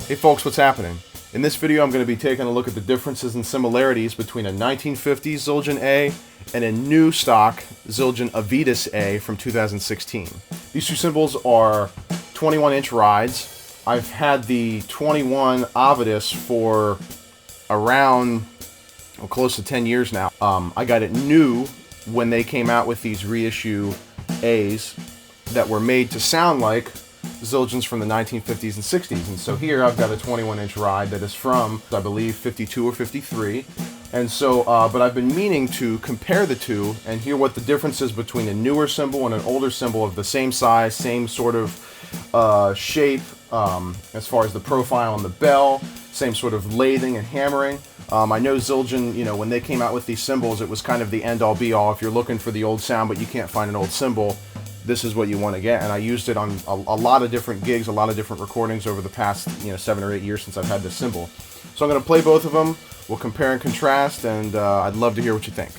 Hey folks, what's happening? In this video I'm going to be taking a look at the differences and similarities between a 1950s Zildjian A and a new stock Zildjian Avedis A from 2016. These two cymbals are 21-inch rides. I've had the 21 Avedis for around close to 10 years now. I got it new when they came out with these reissue A's that were made to sound like Zildjians from the 1950s and 60s. And so here I've got a 21-inch ride that is from, I believe, 52 or 53. And so, but I've been meaning to compare the two and hear what the difference is between a newer cymbal and an older cymbal of the same size, same sort of shape, as far as the profile and the bell, same sort of lathing and hammering. I know Zildjian, you know, when they came out with these cymbals, it was kind of the end-all be-all. If you're looking for the old sound but you can't find an old cymbal, this is what you want to get. And I used it on a lot of different gigs, a lot of different recordings over the past 7 or 8 years since I've had this cymbal. So I'm going to play both of them. We'll compare and contrast, and I'd love to hear what you think.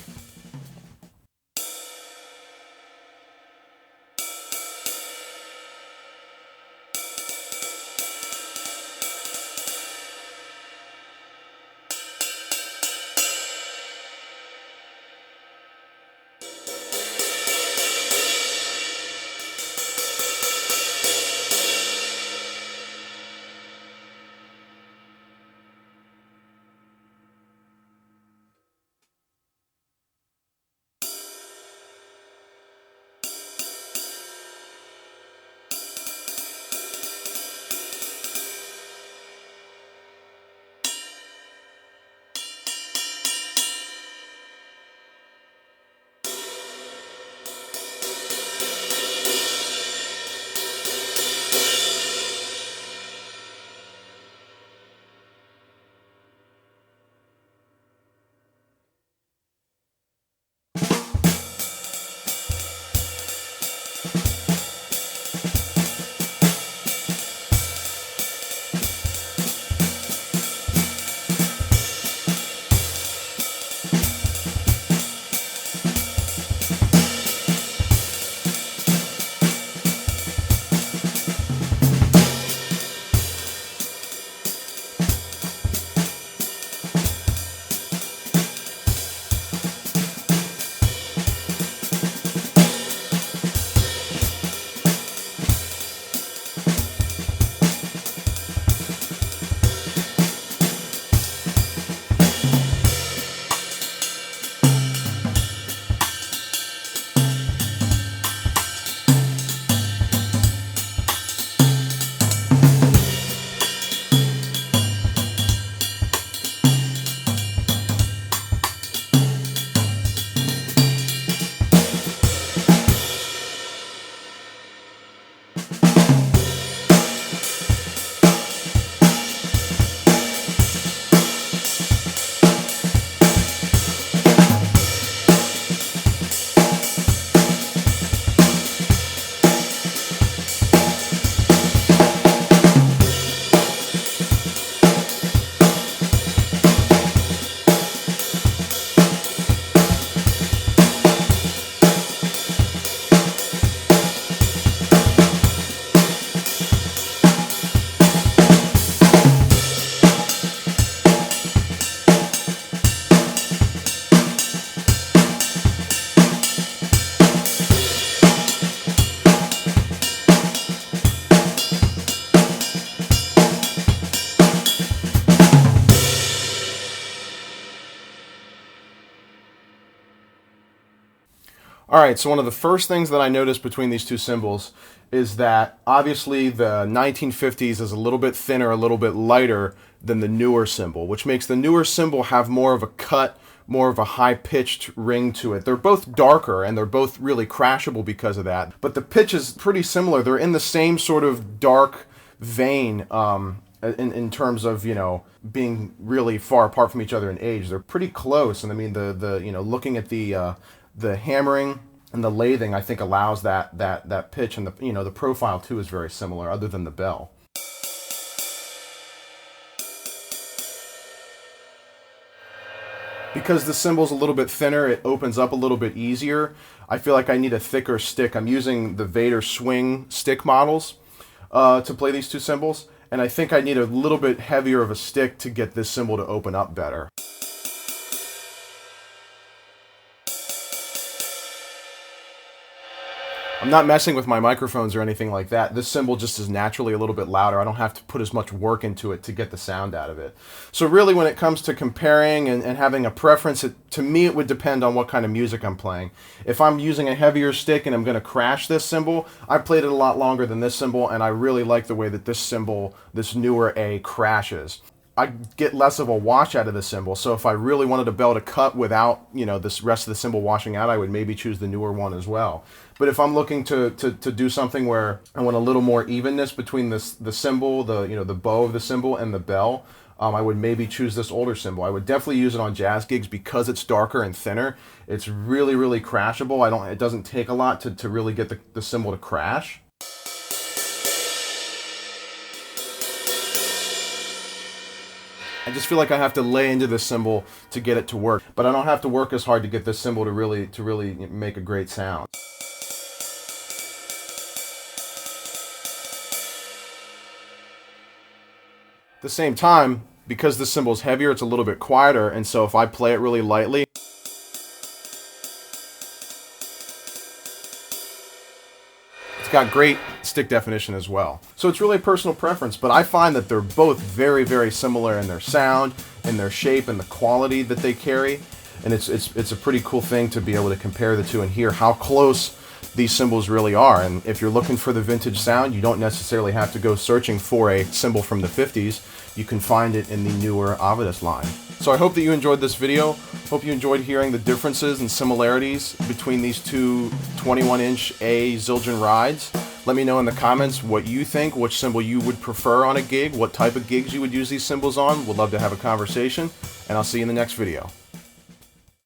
Alright, so one of the first things that I noticed between these two cymbals is that obviously the 1950s is a little bit thinner, a little bit lighter than the newer cymbal, which makes the newer cymbal have more of a cut, more of a high-pitched ring to it. They're both darker and they're both really crashable because of that, but the pitch is pretty similar. They're in the same sort of dark vein in terms of, being really far apart from each other in age. They're pretty close, and I mean looking at the hammering and the lathing, I think, allows that pitch, and the profile too is very similar, other than the bell. Because the cymbal's a little bit thinner, it opens up a little bit easier. I feel like I need a thicker stick. I'm using the Vader swing stick models to play these two cymbals, and I think I need a little bit heavier of a stick to get this cymbal to open up better. I'm not messing with my microphones or anything like that. This cymbal just is naturally a little bit louder. I don't have to put as much work into it to get the sound out of it. So really, when it comes to comparing and having a preference, to me it would depend on what kind of music I'm playing. If I'm using a heavier stick and I'm going to crash this cymbal, I've played it a lot longer than this cymbal, and I really like the way that this cymbal, this newer A, crashes. I get less of a wash out of the cymbal, so if I really wanted a bell to cut without, this rest of the cymbal washing out, I would maybe choose the newer one as well. But if I'm looking to do something where I want a little more evenness between the cymbal, the bow of the cymbal, and the bell, I would maybe choose this older cymbal. I would definitely use it on jazz gigs because it's darker and thinner. It's really, really crashable. It doesn't take a lot to really get the cymbal to crash. I just feel like I have to lay into this cymbal to get it to work, but I don't have to work as hard to get this cymbal to really make a great sound. At the same time, because this cymbal is heavier, it's a little bit quieter, and so if I play it really lightly, it's got great stick definition as well. So it's really a personal preference, but I find that they're both very, very similar in their sound, in their shape, and the quality that they carry. And it's a pretty cool thing to be able to compare the two and hear how close these cymbals really are. And if you're looking for the vintage sound, you don't necessarily have to go searching for a cymbal from the 50s. You can find it in the newer A Avedis line. So I hope that you enjoyed this video. Hope you enjoyed hearing the differences and similarities between these two 21-inch A Zildjian rides. Let me know in the comments what you think, which cymbal you would prefer on a gig, what type of gigs you would use these cymbals on. Would love to have a conversation, and I'll see you in the next video.